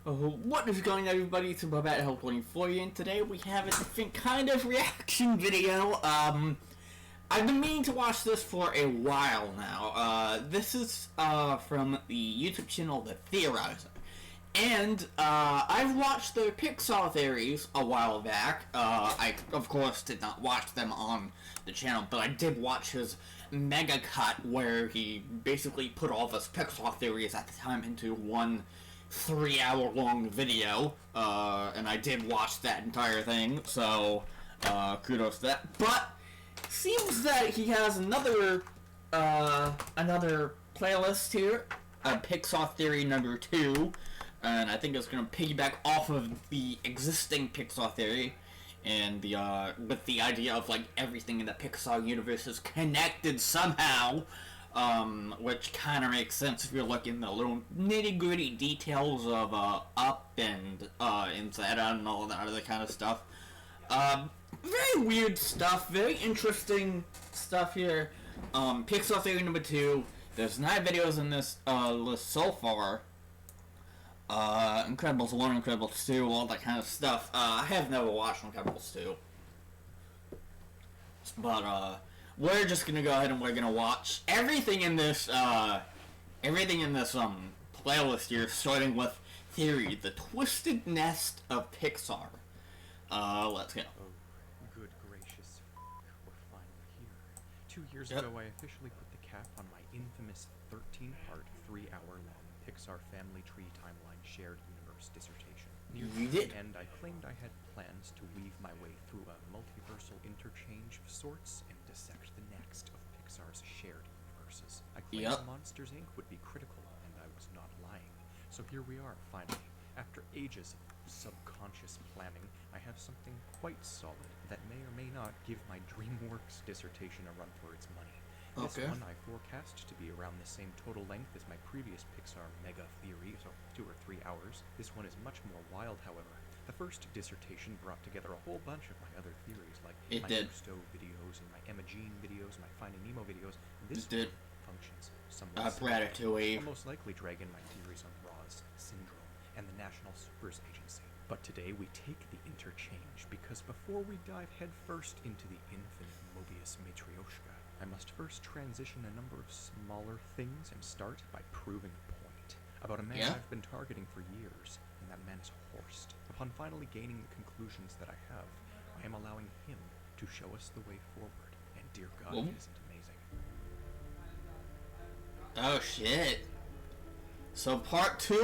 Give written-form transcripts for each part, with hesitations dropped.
What is going on, everybody? It's about Help 24, and today we have a different kind of reaction video. I've been meaning to watch this for a while now. This is from the YouTube channel The Theorizer. And I've watched the Pixar theories a while back. I, of course, did not watch them on the channel, but I did watch his mega cut where he basically put all of his Pixar theories at the time into one 3-hour-long video, and I did watch that entire thing, so kudos to that. But seems that he has another playlist here, Pixar Theory number 2, and I think it's going to piggyback off of the existing Pixar theory, and with the idea of like everything in the Pixar universe is connected somehow. Which kind of makes sense if you're looking at the little nitty-gritty details of Up and Inside Out and all that other kind of stuff. Very weird stuff, very interesting stuff here. Pixar Theory number 2. There's 9 videos in this list so far. Incredibles 1, Incredibles 2, all that kind of stuff. I have never watched Incredibles 2. But, we're just gonna go ahead and we're gonna watch everything in this playlist here, starting with Theory, the Twisted Nest of Pixar. Let's go. Oh, good gracious, we're finally here. 2 years ago, I officially put the cap on my infamous 13-part, 3-hour-long Pixar Family Tree Timeline Shared Universe dissertation. Near the end, I claimed I had plans to weave my way through a multiversal interchange of sorts and dissect the next of Pixar's shared universes. I claimed Monsters, Inc. would be critical, and I was not lying. So here we are, finally. After ages of subconscious planning, I have something quite solid that may or may not give my DreamWorks dissertation a run for its money. This one I forecast to be around the same total length as my previous Pixar mega theory, so 2 or 3 hours. This one is much more wild, however. The first dissertation brought together a whole bunch of my other theories, like my Gusto videos and my Emma Jean videos and my Finding Nemo videos. And this one functions somewhat Ratatouille. I'll most likely drag in my theories on Roz syndrome and the National Supers Agency. But today we take the interchange, because before we dive headfirst into the infinite Mobius Matrioshka, I must first transition a number of smaller things and start by proving a point about a man I've been targeting for years, and that man is Horst. Upon finally gaining the conclusions that I have, I am allowing him to show us the way forward, and dear God, it isn't amazing. Oh shit. So part 2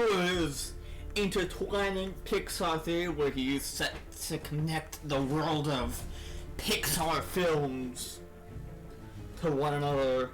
is intertwining Pixar theory, where he is set to connect the world of Pixar films to one another.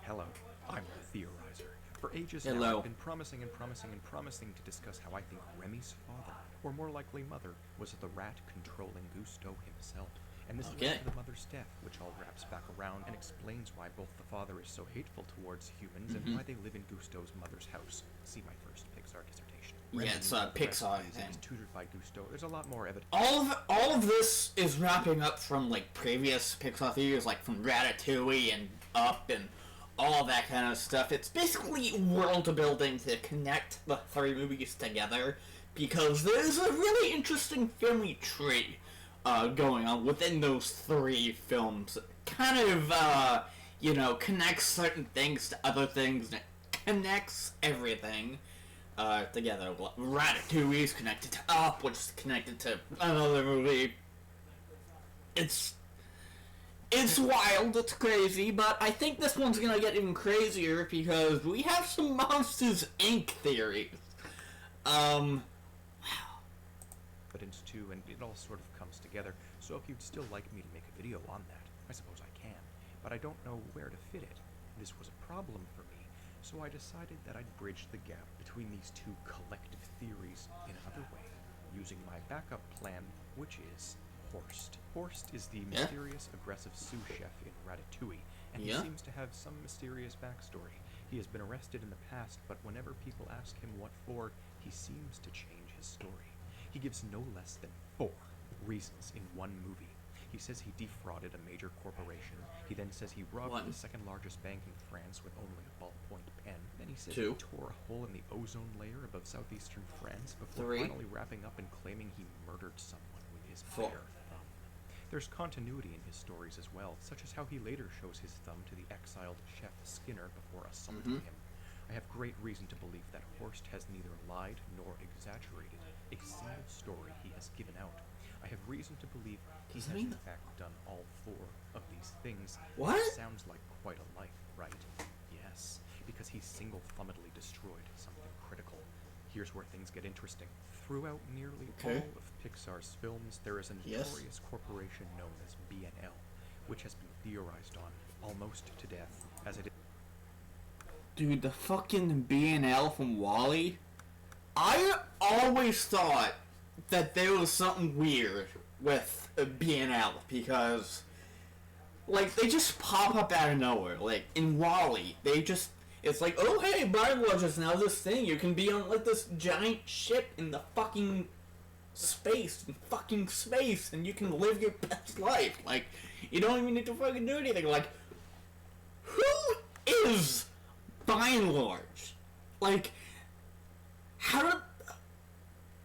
Hello, I'm the Theorizer. For ages now, I've been promising to discuss how I think Remy's father, or more likely mother, was the rat controlling Gusto himself. And this led to the mother's death, which all wraps back around and explains why both the father is so hateful towards humans and why they live in Gusto's mother's house. See my first Pixar dissertation. Yeah, it's Pixar thing. Is tutored by Gusto. There's a lot more evidence. All of this is wrapping up from like previous Pixar theories, like from Ratatouille and Up and all that kind of stuff. It's basically world building to connect the 3 movies together, because there's a really interesting family tree going on within those 3 films. Kind of, connects certain things to other things, and it connects everything together. Ratatouille is connected to Up, which is connected to another movie. It's wild, it's crazy, but I think this one's gonna get even crazier, because we have some Monsters, Inc. theories. Wow. Evidence too, and it all sort of comes together. So if you'd still like me to make a video on that, I suppose I can, but I don't know where to fit it. This was a problem for me, so I decided that I'd bridge the gap between these 2 collective theories in another way, using my backup plan, which is Horst. Horst is the mysterious, aggressive sous chef in Ratatouille, and he seems to have some mysterious backstory. He has been arrested in the past, but whenever people ask him what for, he seems to change his story. He gives no less than 4 reasons in one movie. He says he defrauded a major corporation. He then says he robbed One. the second largest bank in France with only a ballpoint pen. Then he says Two. he tore a hole in the ozone layer above southeastern France before Three. finally wrapping up and claiming he murdered someone with his Four. bare thumb. There's continuity in his stories as well, such as how he later shows his thumb to the exiled Chef Skinner before assaulting him. I have great reason to believe that Horst has neither lied nor exaggerated a single story he has given out. I have reason to believe he has in fact done all four of these things. What? It sounds like quite a life, right? Yes, because he single-thumbedly destroyed something critical. Here's where things get interesting. Throughout nearly all of Pixar's films, there is a notorious corporation known as B&L, which has been theorized on almost to death, as it is. Dude, the fucking B&L from WALL-E? I always thought that there was something weird with B&L, because, like, they just pop up out of nowhere. Like, in WALL-E, it's like, oh hey, biology is now this thing. You can be on, like, this giant ship in the fucking space, and you can live your best life. Like, you don't even need to fucking do anything. Like, who is by and large? Like,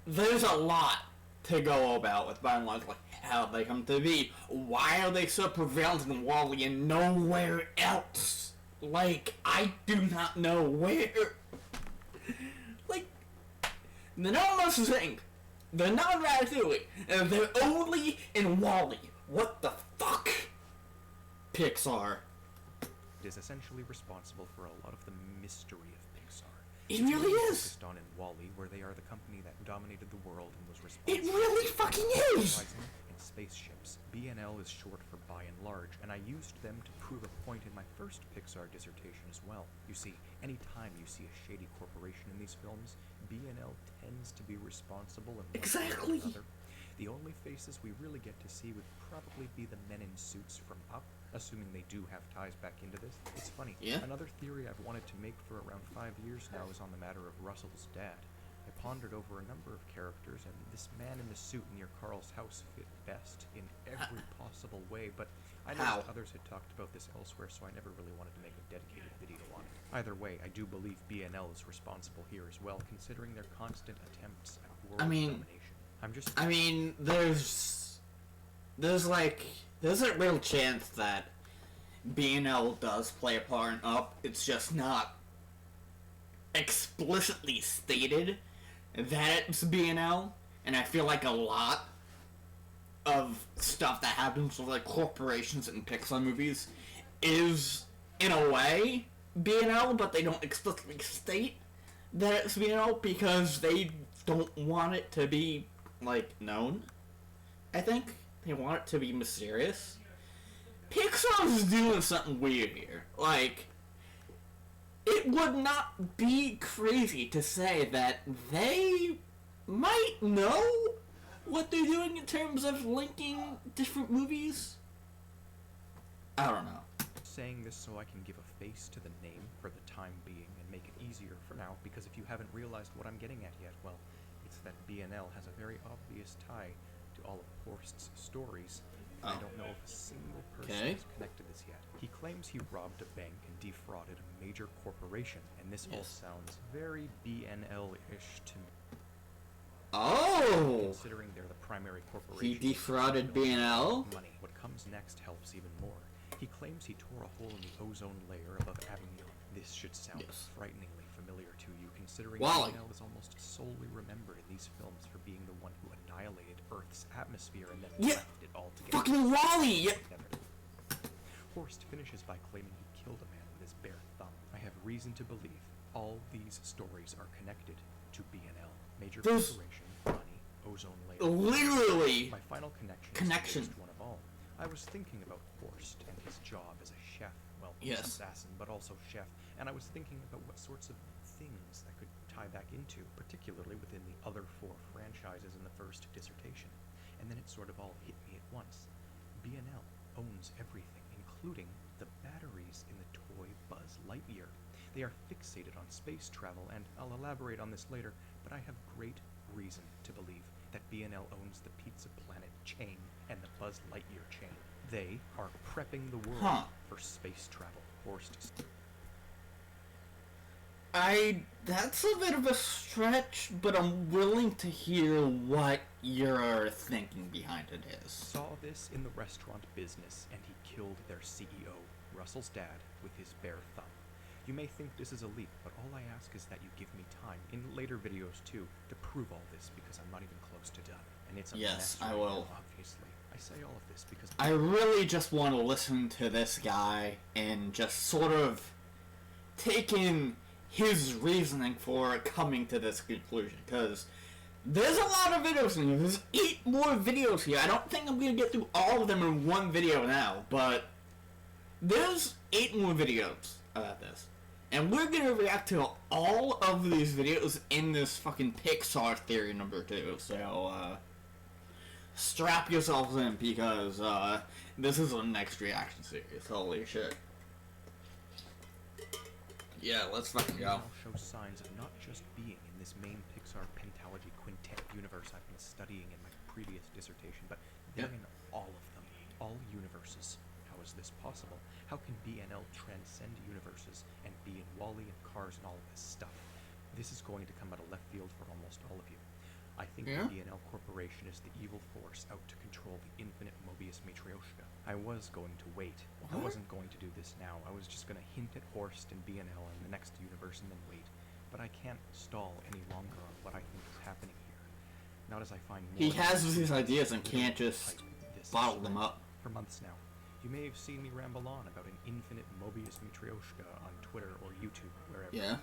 there's a lot to go about with by and large, like, how they come to be. Why are they so prevalent in WALL-E and nowhere else? Like, I do not know where. Like, they're not Monsters Inc. They're not Ratatouille. And they're only in WALL-E. What the fuck? Pixar. It is essentially responsible for a lot of the mystery of Pixar. It really is. Focused on in WALL-E, where they are the company that dominated the world and was It responsible really fucking is. specializing in spaceships. B&L is short for by and large, and I used them to prove a point in my first Pixar dissertation as well. You see, anytime you see a shady corporation in these films, B&L tends to be responsible in one way or Exactly. another. The only faces we really get to see would probably be the men in suits from Up, assuming they do have ties back into this. It's funny. Yeah. Another theory I've wanted to make for around 5 years now is on the matter of Russell's dad. I pondered over a number of characters, and this man in the suit near Carl's house fit best in every possible way, but I noticed others had talked about this elsewhere, so I never really wanted to make a dedicated video on it. Either way, I do believe B&L is responsible here as well, considering their constant attempts at world domination. There's a real chance that B&L does play a part in Up. It's just not explicitly stated that it's B&L, and I feel like a lot of stuff that happens with, like, corporations in Pixar movies is, in a way, B&L, but they don't explicitly state that it's B&L because they don't want it to be, like, known. I think they want it to be mysterious. Pixar's doing something weird here. Like, it would not be crazy to say that they might know what they're doing in terms of linking different movies. I don't know. Saying this so I can give a face to the name for the time being and make it easier for now, because if you haven't realized what I'm getting at yet, well, it's that B&L has a very obvious tie to all of Horst's stories. I don't know if a single person has connected this yet. He claims he robbed a bank and defrauded a major corporation, and this all sounds very B&L-ish to me. Oh! Considering they're the primary corporation. He defrauded B&L? Money. What comes next helps even more. He claims he tore a hole in the ozone layer above Avignon. This should sound frighteningly familiar to you, considering B&L is almost solely remembered in these films for being the one who annihilated Earth's atmosphere and then left it all together. Fucking WALL-E! Horst finishes by claiming he killed a man with his bare thumb. I have reason to believe all these stories are connected to B&L. Major corporation, money, ozone layer. Literally! My final connection is one of all. I was thinking about Horst and his job as a chef. Well, assassin, but also chef. And I was thinking about what sorts of things that could tie back into, particularly within the other 4 franchises in the first dissertation. And then it sort of all hit me at once. B&L owns everything, including the batteries in the toy Buzz Lightyear. They are fixated on space travel, and I'll elaborate on this later, but I have great reason to believe that B&L owns the Pizza Planet chain and the Buzz Lightyear chain. They are prepping the world for space travel. Horst. That's a bit of a stretch, but I'm willing to hear what your thinking behind it is. Saw this in the restaurant business, and he killed their CEO, Russell's dad, with his bare thumb. You may think this is a leap, but all I ask is that you give me time, in later videos too, to prove all this, because I'm not even close to done. And it's a mess I right will. now, obviously. I say all of this because I really just want to listen to this guy and just sort of take in his reasoning for coming to this conclusion, because there's a lot of videos in here. There's 8 more videos here. I don't think I'm going to get through all of them in one video now, but there's 8 more videos about this. And we're going to react to all of these videos in this fucking Pixar theory number 2. So, strap yourselves in, because this is the next reaction series. Holy shit. Yeah, let's fucking go. Show signs of not just being in this main Pixar pentalogy quintet universe I've been studying in my previous dissertation, but they're in all of them, all universes. How is this possible? How can B&L transcend universes and be in Wall-E and Cars and all of this stuff? This is going to come out of left field for almost all of you. I think the B&L Corporation is the evil force out to control the infinite Mobius Matrioshka. I was going to wait. I wasn't going to do this now. I was just going to hint at Horst and B&L in the next universe and then wait. But I can't stall any longer on what I think is happening here. Not as I find He has these ideas and can't just bottle them up. For months now. You may have seen me ramble on about an infinite Mobius Matrioshka on Twitter or YouTube, wherever. Yeah.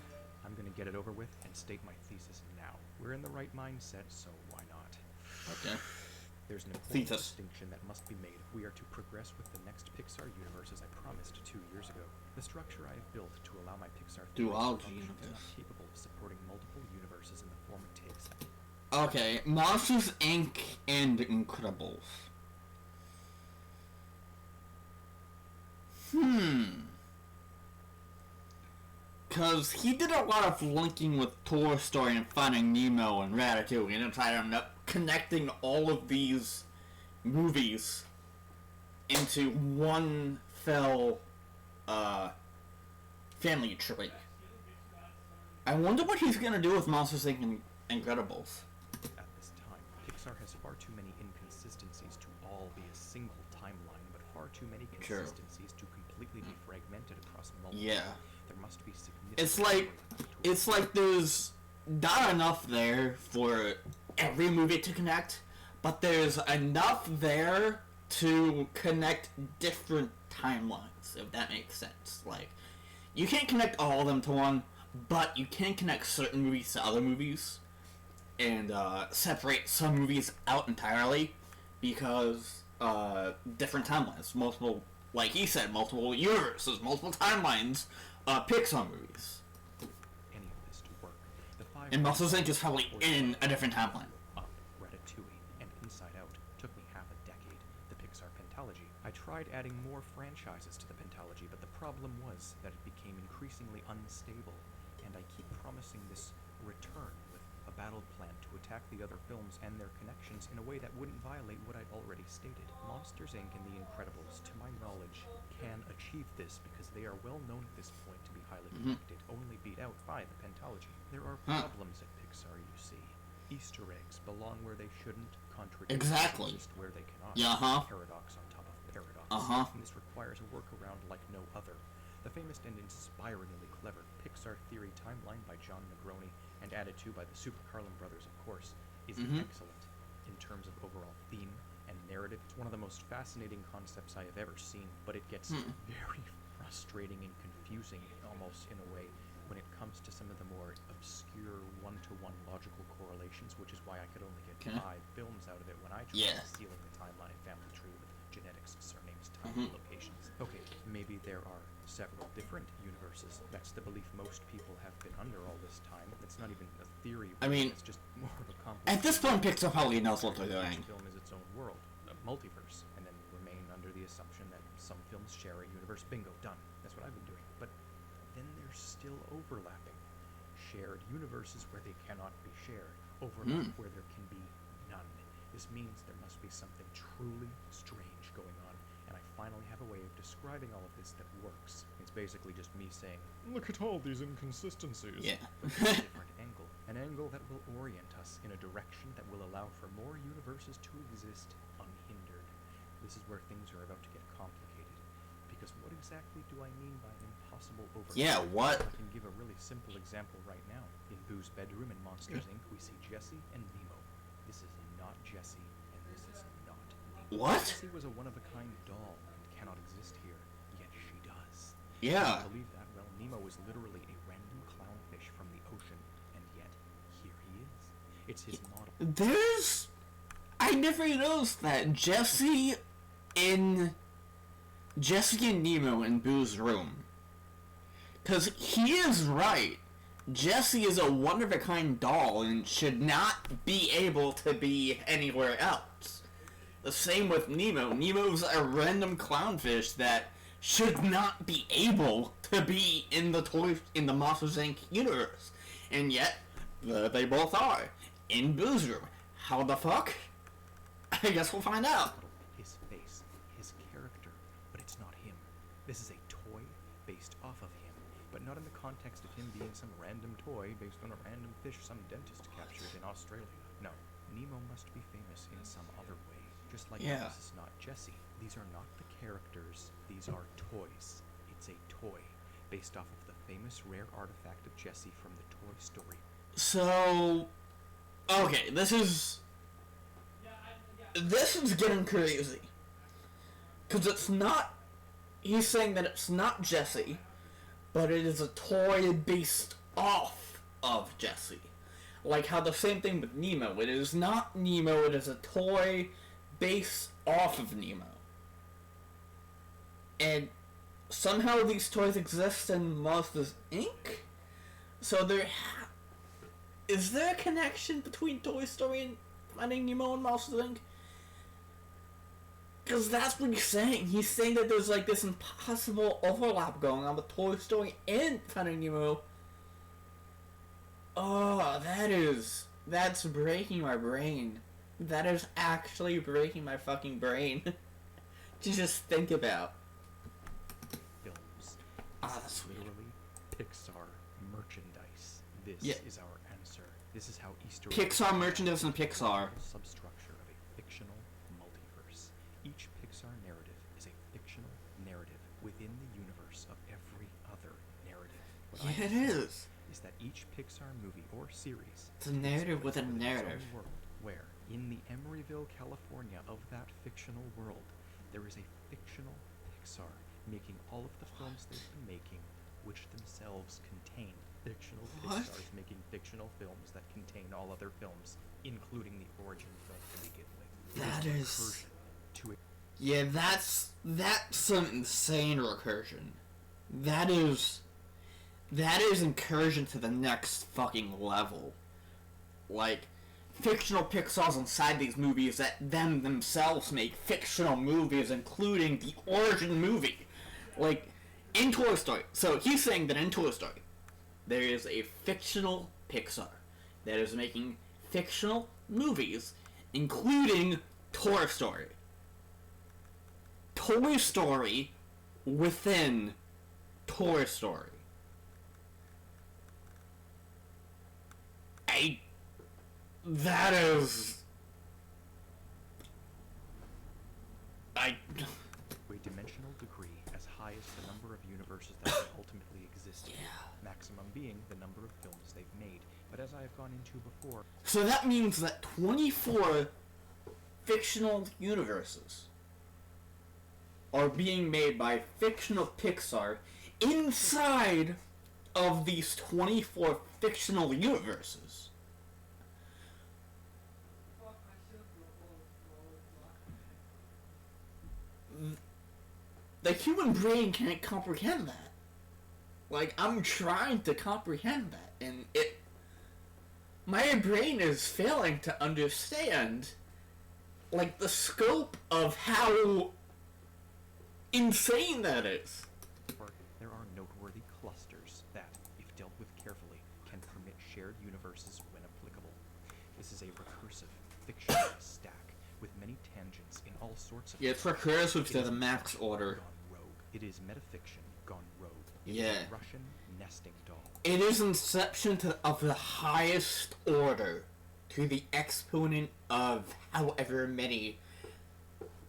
I'm going to get it over with and state my thesis now. We're in the right mindset, so why not? Okay. There's an important distinction that must be made if we are to progress with the next Pixar universe as I promised 2 years ago. The structure I have built to allow my Pixar duology is universe not capable of supporting multiple universes in the form it takes. Okay, Monsters, Inc. and Incredibles. Because he did a lot of linking with Toy Story and Finding Nemo and Ratatouille, and I ended up connecting all of these movies into one fell family tree. I wonder what he's gonna do with Monsters, Inc. and Incredibles. At this time, Pixar has far too many inconsistencies to all be a single timeline, but far too many consistencies to completely be fragmented across multiple. Yeah. There must be significant. It's like there's not enough there for every movie to connect, but there's enough there to connect different timelines, if that makes sense. Like, you can't connect all of them to one, but you can connect certain movies to other movies, and separate some movies out entirely, because different timelines, multiple, like he said, multiple universes, multiple timelines, Pixar movies. Any of this to work. And Monsters, Inc. is probably in a different timeline. Up, Ratatouille, and Inside Out took me half a decade. The Pixar pentalogy. I tried adding more franchises to the pentalogy, but the problem was that it became increasingly unstable, and I keep promising this return with a battle plan to attack the other films and their connections in a way that wouldn't violate what I'd already stated. Monsters, Inc. and The Incredibles, to my knowledge, can achieve this because they are well known at this point to be highly connected, only beat out by the pentalogy. There are problems at Pixar, you see. Easter eggs belong where they shouldn't, contradictions exist where they cannot. Paradox on top of paradox. And this requires a workaround like no other. The famous and inspiringly clever Pixar Theory timeline by John Negroni, and added to by the Super Carlin brothers, of course, is excellent in terms of overall theme and narrative. It's one of the most fascinating concepts I have ever seen, but it gets very frustrating and confusing, almost in a way, when it comes to some of the more obscure one-to-one logical correlations, which is why I could only get 5 films out of it when I tried sealing the timeline and family tree with genetics, surnames, time, locations. Okay, maybe there are several different universes. That's the belief most people have been under all this time. It's not even a theory. I mean, it's just more of a complicated. At this point, Pixar probably knows what they're doing. Each film is its own world, a multiverse, and then remain under the assumption that some films share a universe. Bingo, done. That's what I've been doing. But then there's still overlapping. Shared universes where they cannot be shared. Overlap where there can be none. This means there must be something truly strange going on, and I finally have a way of describing all of this that works. It's basically just me saying, look at all these inconsistencies. Yeah. But from a different angle. An angle that will orient us in a direction that will allow for more universes to exist unhindered. This is where things are about to get complicated. Because what exactly do I mean by impossible overlap? Yeah, what? I can give a really simple example right now. In Boo's bedroom in Monsters Inc., we see Jessie and Nemo. This is not Jessie, and this is not Nemo. What? Jessie was a one-of-a-kind doll and cannot exist here, yet she does. Yeah. If you believe that? Well, Nemo is literally a random clownfish from the ocean, and yet here he is. It's his model. I never noticed that. Jessie and Nemo in Boo's room. Because he is right. Jessie is a one-of-a-kind doll and should not be able to be anywhere else. The same with Nemo. Nemo's a random clownfish that should not be able to be in the Monsters Inc. universe. And yet, they both are. In Boo's room. How the fuck? I guess we'll find out. His face, his character, but it's not him. This is a toy based off of him, but not in the context of him being some random toy based on a random fish some dentist captured in Australia. No, Nemo must be famous in some other way. Just like this is not Jessie. These are not the characters, these are toys. It's a toy based off of the famous rare artifact of Jessie from the Toy Story. So, okay, this is getting crazy. Because it's not, he's saying that it's not Jessie, but it is a toy based off of Jessie. Like how the same thing with Nemo. It is not Nemo, it is a toy based off of Nemo. And somehow these toys exist in Monsters Inc.? So is there a connection between Toy Story and Finding Nemo and Monsters Inc.? Because that's what he's saying. He's saying that there's like this impossible overlap going on with Toy Story and Finding Nemo. Oh, that's breaking my brain. That is actually breaking my fucking brain. To just think about. Films. That's weird. Literally Pixar merchandise. This is our answer. This is how Easter Pixar merchandise and Pixar. Substructure of a fictional multiverse. Each Pixar narrative is a fictional narrative within the universe of every other narrative. What Yeah, it is. Is that each Pixar movie or series It's a narrative within a its narrative. own world, where in the Emeryville, California of that fictional world, there is a fictional Pixar making all of the films they've been making, which themselves contain fictional Pixars making fictional films that contain all other films, including the origin film to begin with. That is... To a Yeah, that's some insane recursion. That is incursion to the next fucking level. Like, fictional Pixars inside these movies that themselves make fictional movies, including the origin movie. Like, in Toy Story. So he's saying that in Toy Story, there is a fictional Pixar that is making fictional movies, including Toy Story. Toy Story within Toy Story. That is... a dimensional degree as high as the number of universes that can ultimately exist. Maximum being the number of films they've made. But as I have gone into before... So that means that 24 fictional universes are being made by fictional Pixar inside of these 24 fictional universes. The human brain can't comprehend that. Like, I'm trying to comprehend that, and my brain is failing to understand, like, the scope of how insane that is. There are noteworthy clusters that, if dealt with carefully, can permit shared universes when applicable. This is a recursive, fictional stack with many tangents in all sorts of... Yeah, it's recursive to the max order. Gone rogue. It is metafiction gone rogue. It Yeah. is a Russian nesting doll. It is inception of the highest order to the exponent of however many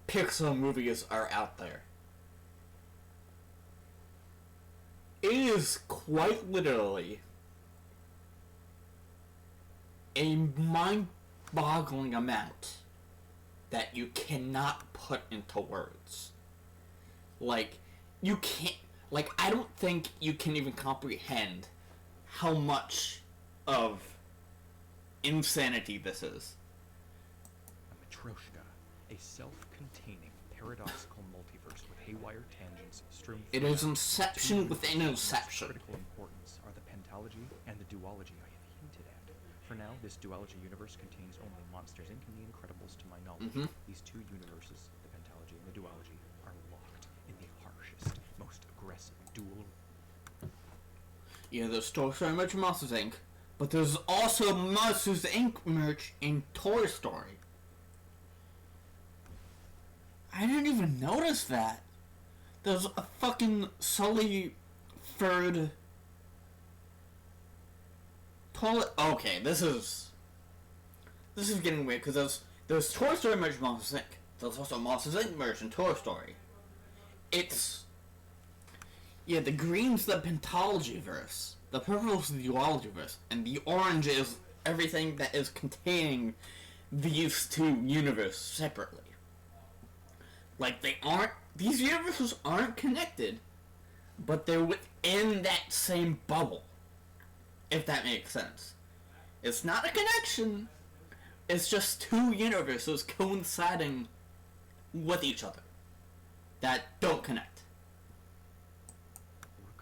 Pixar movies are out there. It is quite literally a mind-boggling amount that you cannot put into words. Like, you can't... Like, I don't think you can even comprehend how much of insanity this is. A Matrioshka, a self-containing, paradoxical multiverse with haywire tangents strewn It throughout. is inception within Of inception. critical importance are the pentalogy and the duology I have hinted at. For now, this duology universe contains only Monsters, Inc. and The Incredibles to my knowledge. These two universes, the pentalogy and the duology, are locked in the harshest, most aggressive dual... Yeah, there's Toy Story merch and Monsters Inc., but there's also Monsters Inc. merch in Toy Story. I didn't even notice that. There's a fucking Sully furred toilet. Okay, this is getting weird because there's Toy Story merch and Monsters Inc. There's also Monsters Inc. merch in Toy Story. Yeah, the green's the pentalogy verse, the purple's the duology verse, and the orange is everything that is containing these two universes separately. Like, these universes aren't connected, but they're within that same bubble, if that makes sense. It's not a connection, it's just two universes coinciding with each other that don't connect.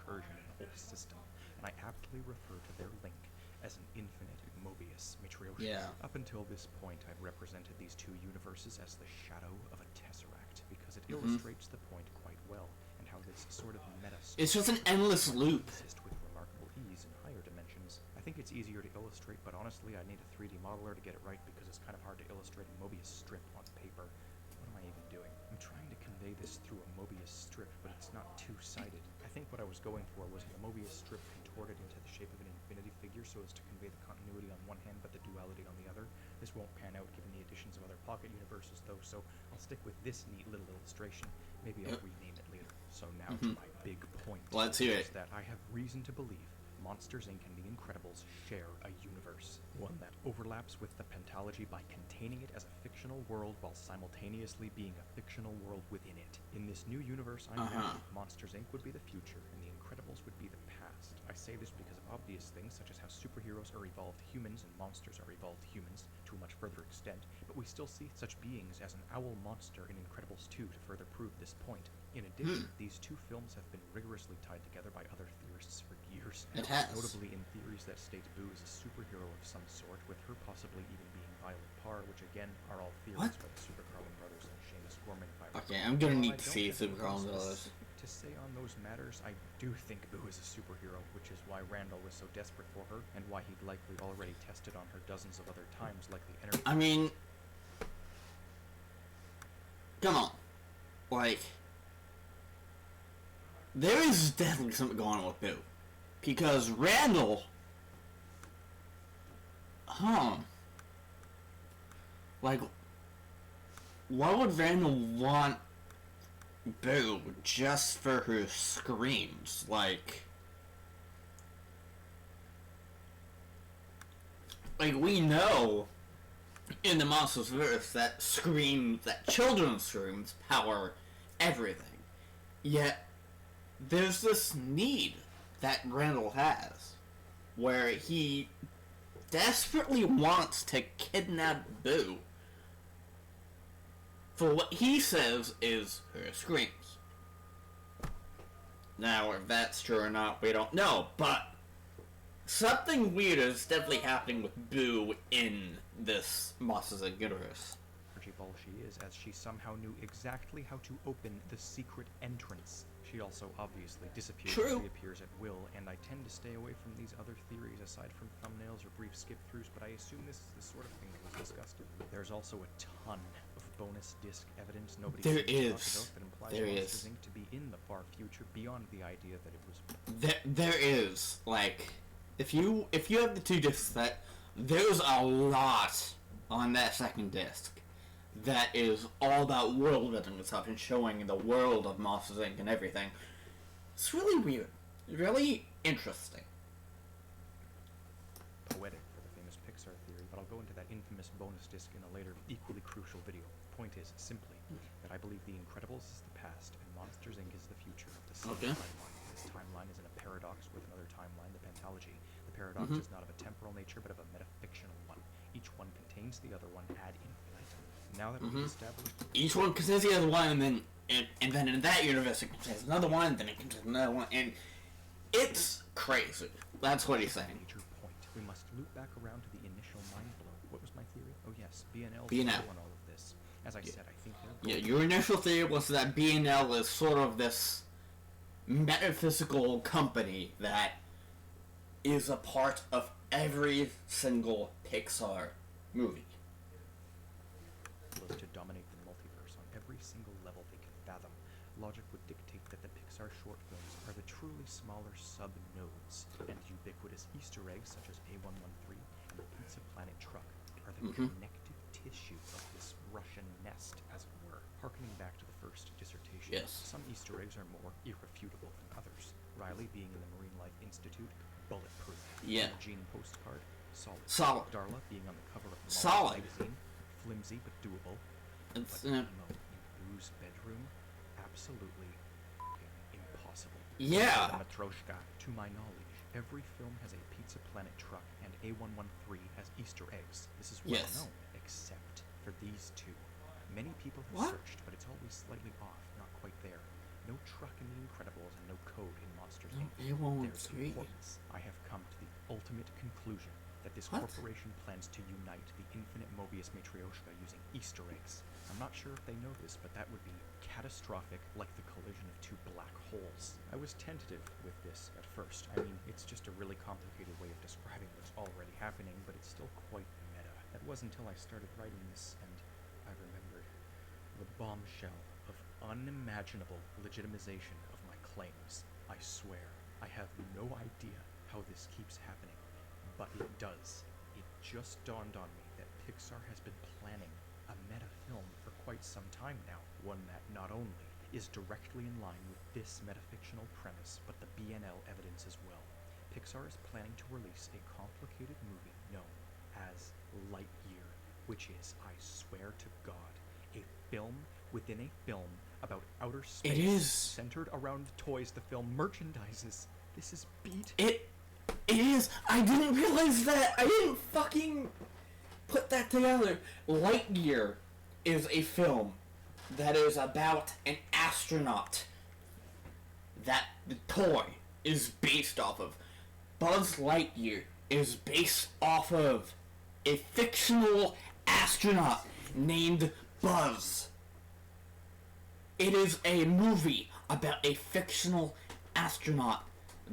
recursion in the whole system, and I aptly refer to their link as an infinite Mobius Matrioshka. Yeah. Up until this point, I've represented these two universes as the shadow of a tesseract, because it illustrates the point quite well, and how this sort of meta... It's just an endless loop. ...exist with remarkable ease in higher dimensions. I think it's easier to illustrate, but honestly, I need a 3D modeler to get it right, because it's kind of hard to illustrate a Mobius strip on paper. What am I even doing? I'm trying to convey this through a Mobius strip, but it's not two-sided. I think what I was going for was a Mobius strip contorted into the shape of an infinity figure so as to convey the continuity on one hand but the duality on the other. This won't pan out given the additions of other pocket universes though, so I'll stick with this neat little illustration. Maybe I'll rename it later. So now to my big point. Let's hear it. Is that I have reason to believe Monsters, Inc. and The Incredibles share a universe. One that overlaps with the pentalogy by containing it as a fictional world while simultaneously being a fictional world within it. In this new universe I'm imagining, Monsters, Inc. would be the future and The Incredibles would be the past. I say this because of obvious things such as how superheroes are evolved humans and monsters are evolved humans to a much further extent, but we still see such beings as an owl monster in Incredibles 2 to further prove this point. In addition, these two films have been rigorously tied together by other theorists for years, It has. notably in theories that state Boo is a superhero of some sort, with her possibly even being Violet Parr, which again are all theories by the Super Carlin brothers and Seamus Gorman. If I Okay, I'm gonna While need I to don't see have Super Carlin anything Brothers. specific to say on those matters, I do think Boo is a superhero, which is why Randall was so desperate for her, and why he'd likely already tested on her dozens of other times, like the energy. I mean, come on. Like, there is definitely something going on with Boo. Because Randall... Like, why would Randall want Boo just for her screams? Like, we know in the Monsters verse that children's screams power everything. Yet, there's this need that Randall has, where he desperately wants to kidnap Boo for what he says is her screams. Now, if that's true or not, we don't know, but something weird is definitely happening with Boo in this Monsters Inc. universe. Ball she is, as she somehow knew exactly how to open the secret entrance. She also obviously disappears and reappears at will, and I tend to stay away from these other theories aside from thumbnails or brief skip-throughs, but I assume this is the sort of thing that was discussed. There's also a ton of bonus disc evidence nobody There seems to is. talk about that implies There Monsters is. Inc. to be in the far future beyond the idea that it was. There is, like, if you have the 2 discs set, there's a lot on that second disc that is all about world building and stuff and showing the world of Monsters Inc. and everything. It's really weird. Really interesting. Poetic for the famous Pixar theory, but I'll go into that infamous bonus disc in a later, equally crucial video. Point is, simply, that I believe The Incredibles is the past and Monsters Inc. is the future of the same timeline. This timeline is in a paradox with another timeline, the pentalogy. The paradox is not of a temporal nature, but of a metafictional one. Each one contains the other one ad infinitum. Now that we've established... Each one contains the other one, and then in that universe it contains another one, and then it contains another one, and it's crazy. That's what he's saying. Major point. We must loop back around to the initial mind blow. What was my theory? Oh yes, BNL BNL. on all of this. As I said, I think they're... Yeah, your initial theory was that B&L is sort of this metaphysical company that is a part of every single Pixar movie. Was to dominate the multiverse on every single level they can fathom. Logic would dictate that the Pixar short films are the truly smaller sub-nodes, and ubiquitous Easter eggs such as A113 and the Pizza Planet truck are the connective tissue of this Russian nest, as it were. Harkening back to the first dissertation, Yes. some Easter eggs are more irrefutable than others. Riley being in the Marine Life Institute, bulletproof. Yeah. Gene postcard, solid. Solid. Darla being on the cover of Solid. magazine, flimsy but doable. It's, But Emo in Boo's bedroom, absolutely impossible. Yeah. Matrioshka, to my knowledge, every film has a Pizza Planet truck and A113 has Easter eggs. This is well Yes. known, except for these 2. Many people have What? searched, but it's always slightly off, not quite there. No truck in The Incredibles and no code in Monsters No Inc. There's A113. importance. I have come to the ultimate conclusion that this What? corporation plans to unite the infinite Mobius Matrioshka using Easter eggs. I'm not sure if they know this, but that would be catastrophic, like the collision of 2 black holes. I was tentative with this at first. I mean, it's just a really complicated way of describing what's already happening, but it's still quite meta. It wasn't until I started writing this and I remembered the bombshell of unimaginable legitimization of my claims. I swear, I have no idea how this keeps happening, but it does. It just dawned on me that Pixar has been planning a meta film for quite some time now, one that not only is directly in line with this metafictional premise, but the BNL evidence as well. Pixar is planning to release a complicated movie known as Lightyear, which is, I swear to God, a film within a film about outer space. It is. Centered around the toys the film merchandises. This is beat. It is. I didn't realize that. I didn't fucking put that together. Lightyear is a film that is about an astronaut that the toy is based off of. Buzz Lightyear is based off of a fictional astronaut named Buzz. It is a movie about a fictional astronaut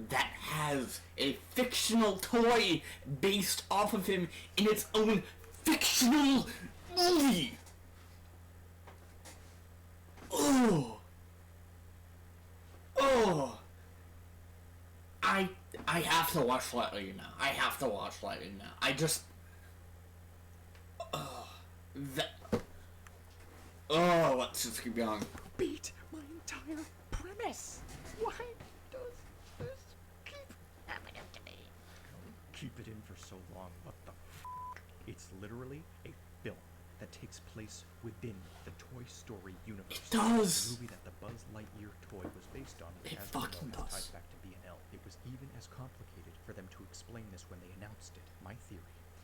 that has a fictional toy based off of him in its own fictional movie. Oh. Oh. I have to watch Lightyear now. I have to watch Lightyear now. I just... let's just keep going. Beat my entire premise. Why does this keep happening to me? Keep it in for so long. What the f***? It's literally a film that takes place within the Toy Story universe. It does. The movie that the Buzz Lightyear toy was based on. It as fucking we know, does. ties back to B&L. It was even as complicated for them to explain this when they announced it. My theory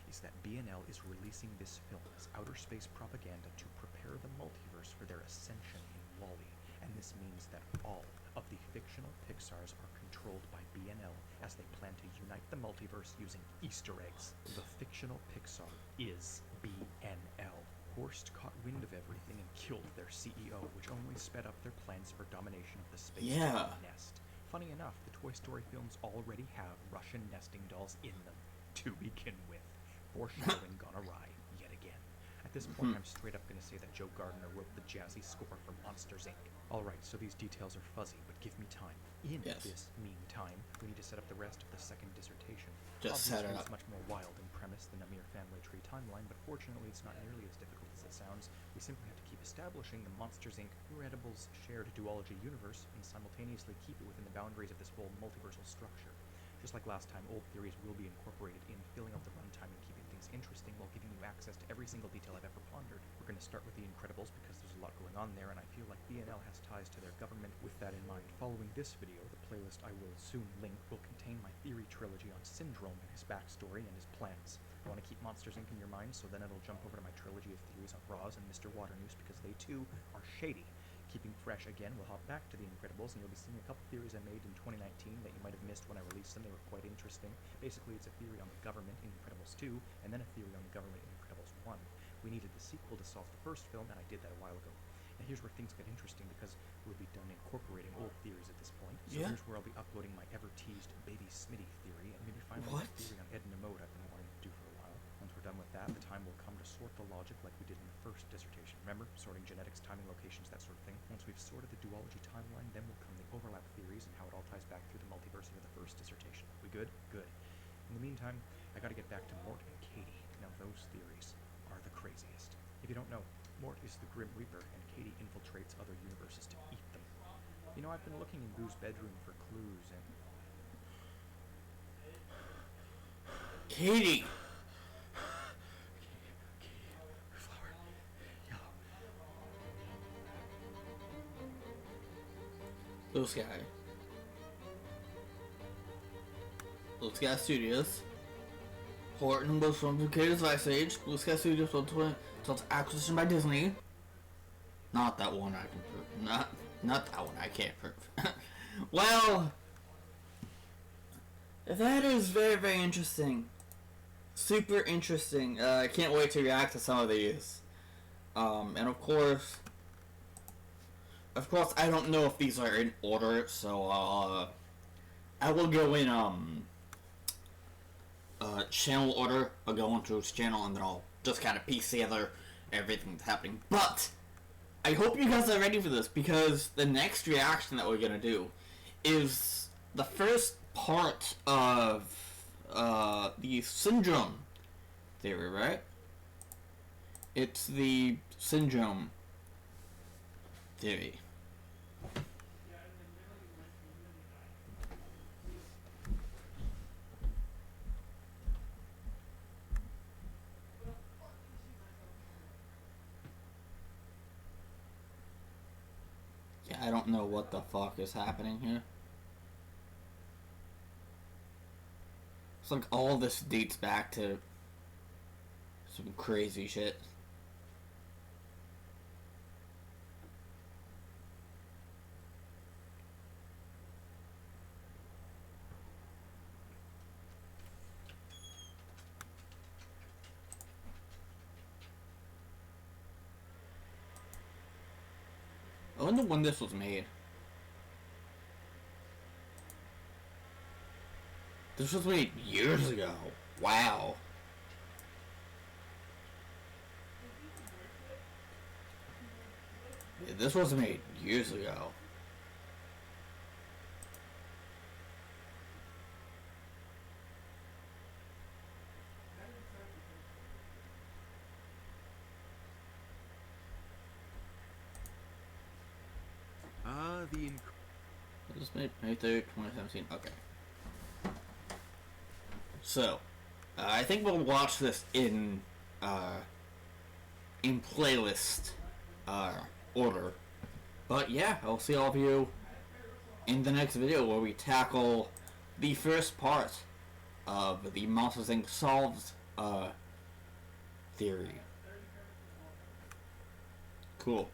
is that B&L is releasing this film as outer space propaganda to prepare the multiverse for their ascension in WALL-E, and this means that all of the fictional Pixars are controlled by B&L as they plan to unite the multiverse using Easter eggs. The fictional Pixar is B&L. Horst caught wind of everything and killed their CEO, which only sped up their plans for domination of the space nest. Funny enough, the Toy Story films already have Russian nesting dolls in them, to begin with. Foreshadowing gone awry yet again. At this point, I'm straight up going to say that Joe Gardner wrote the jazzy score for Monsters, Inc. Alright, so these details are fuzzy, but give me time. In this meantime, we need to set up the rest of the second dissertation. Just set it up. It's much more wild in premise than a mere family tree timeline, but fortunately it's not nearly as difficult as it sounds. We simply have to keep establishing the Monsters, Inc. Incredibles shared duology universe and simultaneously keep it within the boundaries of this whole multiversal structure. Just like last time, old theories will be incorporated in, filling up the runtime and keeping things interesting while giving you access to every single detail I've ever pondered. We're going to start with The Incredibles because there's a lot going on there, and I feel like BNL has ties to their government. With that in mind, following this video, the playlist I will soon link will contain my theory trilogy on Syndrome and his backstory and his plans. I want to keep Monsters, Inc. in your mind, so then it'll jump over to my trilogy of theories on Roz and Mr. Waternoose because they too are shady. Keeping fresh again, we'll hop back to The Incredibles, and you'll be seeing a couple theories I made in 2019 that you might have missed when I released them. They were quite interesting. Basically, it's a theory on the government in Incredibles 2, and then a theory on the government in Incredibles 1. We needed the sequel to solve the first film, and I did that a while ago. Now here's where things get interesting because we'll be done incorporating old theories at this point. So here's where I'll be uploading my ever-teased Baby Smitty theory, and maybe finally a theory on Ed and Mode I've been wanting to do for a while. Once we're done with that, the time will come to sort the logic like we did in the first dissertation. Remember? Sorting genetics, timing, locations, that sort of thing. Once we've sorted the duology timeline, then will come the overlap theories and how it all ties back through the multiverse into the first dissertation. We good? Good. In the meantime, I gotta get back to Mort and Katie. Now those theories are the craziest. If you don't know, Mort is the Grim Reaper, and Katie infiltrates other universes to eat them. You know, I've been looking in Boo's bedroom for clues, and... Katie! Flower. Yellow. Blue Sky. Blue Sky Studios. Horton was from the Creators Ice Age. Blue Sky Studios was acquisition by Disney. Not that one I can prove. Not that one I can't prove. Well, that is very, very interesting. Super interesting. I can't wait to react to some of these. And of course, I don't know if these are in order, so I will go in channel order. I'll go into its channel and then I'll just kind of piece together everything that's happening. But I hope you guys are ready for this because the next reaction that we're gonna do is the first part of the syndrome theory, right? It's the syndrome theory. Yeah, I don't know what the fuck is happening here. It's like all this dates back to some crazy shit. I wonder when this was made. This was made years ago. Wow. Yeah, this was made years ago. This was made May 3rd, 2017. Okay. So, I think we'll watch this in playlist order. But yeah, I'll see all of you in the next video where we tackle the first part of the Monsters, Inc. Solved theory. Cool.